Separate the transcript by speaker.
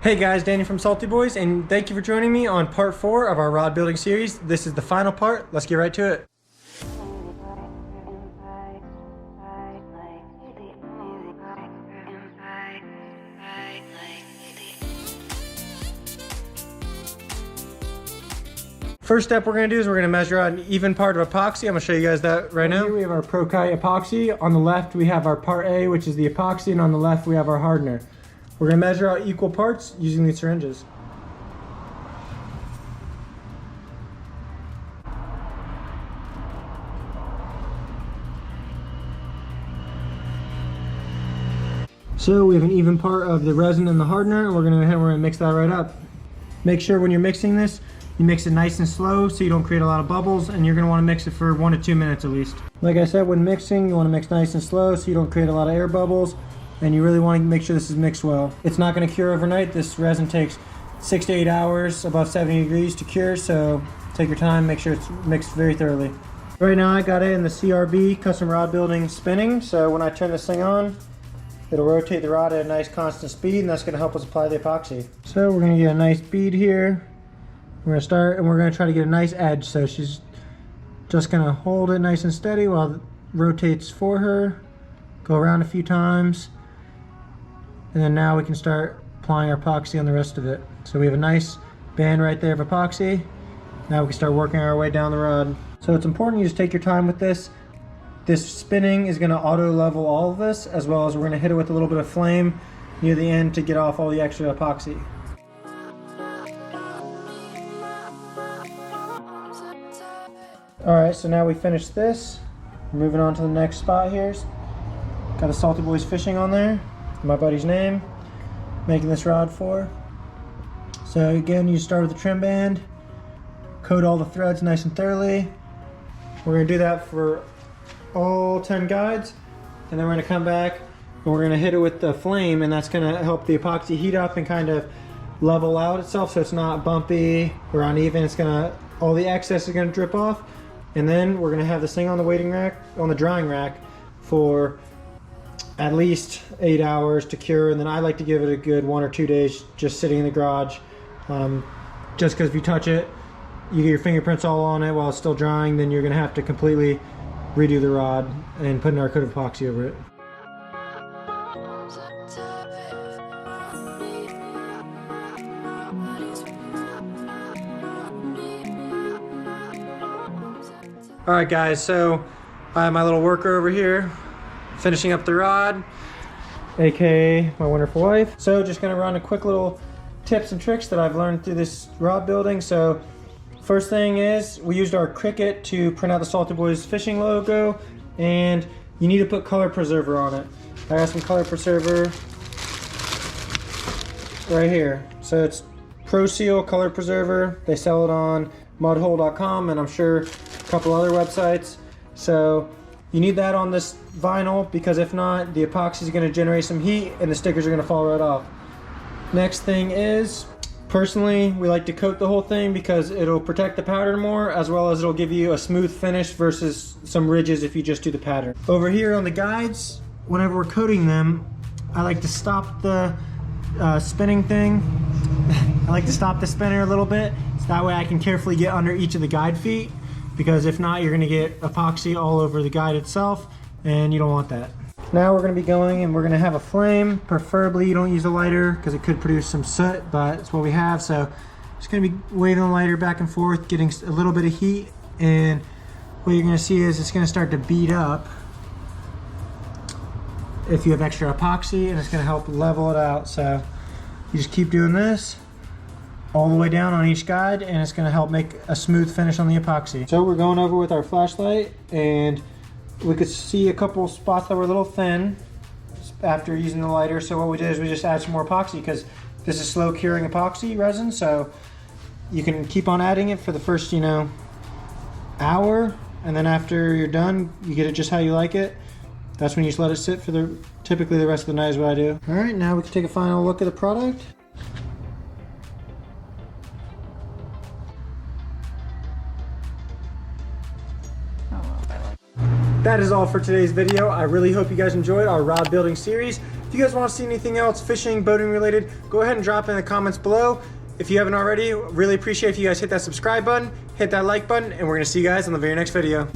Speaker 1: Hey guys, Danny from Salty Boys, and thank you for joining me on part 4 of our rod building series. This is the final part. Let's get right to it. First step we're going to do is we're going to measure out an even part of epoxy. I'm going to show you guys that right now. Here we have our Copyrigh epoxy. On the left we have our part A, which is the epoxy, and on the left we have our hardener. We're going to measure out equal parts using these syringes. So we have an even part of the resin and the hardener, and we're going to mix that right up. Make sure when you're mixing this, you mix it nice and slow so you don't create a lot of bubbles, and you're going to want to mix it for 1 to 2 minutes at least. Like I said, when mixing, you want to mix nice and slow so you don't create a lot of air bubbles, and you really want to make sure this is mixed well. It's not going to cure overnight. This resin takes 6 to 8 hours above 70 degrees to cure, so take your time, make sure it's mixed very thoroughly. Right now I got it in the CRB, custom rod building spinning, so when I turn this thing on, it'll rotate the rod at a nice constant speed, and that's going to help us apply the epoxy. So we're going to get a nice bead here. We're going to start, and we're going to try to get a nice edge, so she's just going to hold it nice and steady while it rotates for her. Go around a few times. And then now we can start applying our epoxy on the rest of it. So we have a nice band right there of epoxy. Now we can start working our way down the rod. So it's important you just take your time with this. This spinning is going to auto level all of this, as well as we're going to hit it with a little bit of flame near the end to get off all the extra epoxy. Alright, so now we finished this. We're moving on to the next spot here. Got the Salty Boys Fishing on there. My buddy's name, making this rod for. So again, you start with the trim band, coat all the threads nice and thoroughly. We're going to do that for all 10 guides, and then we're going to come back and we're going to hit it with the flame, and that's going to help the epoxy heat up and kind of level out itself so it's not bumpy or uneven. It's going to, all the excess is going to drip off, and then we're going to have this thing on the waiting rack, on the drying rack, for at least 8 hours to cure, and then I like to give it a good 1 or 2 days just sitting in the garage. Just because if you touch it, you get your fingerprints all on it while it's still drying, then you're going to have to completely redo the rod and put our coat of epoxy over it. Alright guys, so I have my little worker over here finishing up the rod, aka my wonderful wife. So just gonna run a quick little tips and tricks that I've learned through this rod building. So first thing is, we used our Cricut to print out the Salty Boys Fishing logo, and you need to put color preserver on it. I got some color preserver right here. So it's Pro Seal color preserver. They sell it on mudhole.com, and I'm sure a couple other websites. So you need that on this vinyl, because if not, the epoxy is going to generate some heat and the stickers are going to fall right off. Next thing is, personally, we like to coat the whole thing because it'll protect the pattern more, as well as it'll give you a smooth finish versus some ridges if you just do the pattern. Over here on the guides, whenever we're coating them, I like to stop the spinning thing. I like to stop the spinner a little bit, so that way I can carefully get under each of the guide feet, because if not, you're going to get epoxy all over the guide itself, and you don't want that. Now we're going to be going, and we're going to have a flame. Preferably you don't use a lighter because it could produce some soot, but it's what we have. So just going to be waving the lighter back and forth, getting a little bit of heat, and what you're going to see is it's going to start to bead up if you have extra epoxy, and it's going to help level it out. So you just keep doing this all the way down on each guide, and it's going to help make a smooth finish on the epoxy. So we're going over with our flashlight, and we could see a couple spots that were a little thin after using the lighter. So what we did is we just add some more epoxy, because this is slow curing epoxy resin, so you can keep on adding it for the first, hour, and then after you're done, you get it just how you like it. That's when you just let it sit for typically the rest of the night is what I do. All right, now we can take a final look at the product. That is all for today's video. I really hope you guys enjoyed our rod building series. If you guys want to see anything else fishing, boating related, go ahead and drop it in the comments below. If you haven't already, really appreciate if you guys hit that subscribe button, hit that like button, and we're gonna see you guys on the very next video.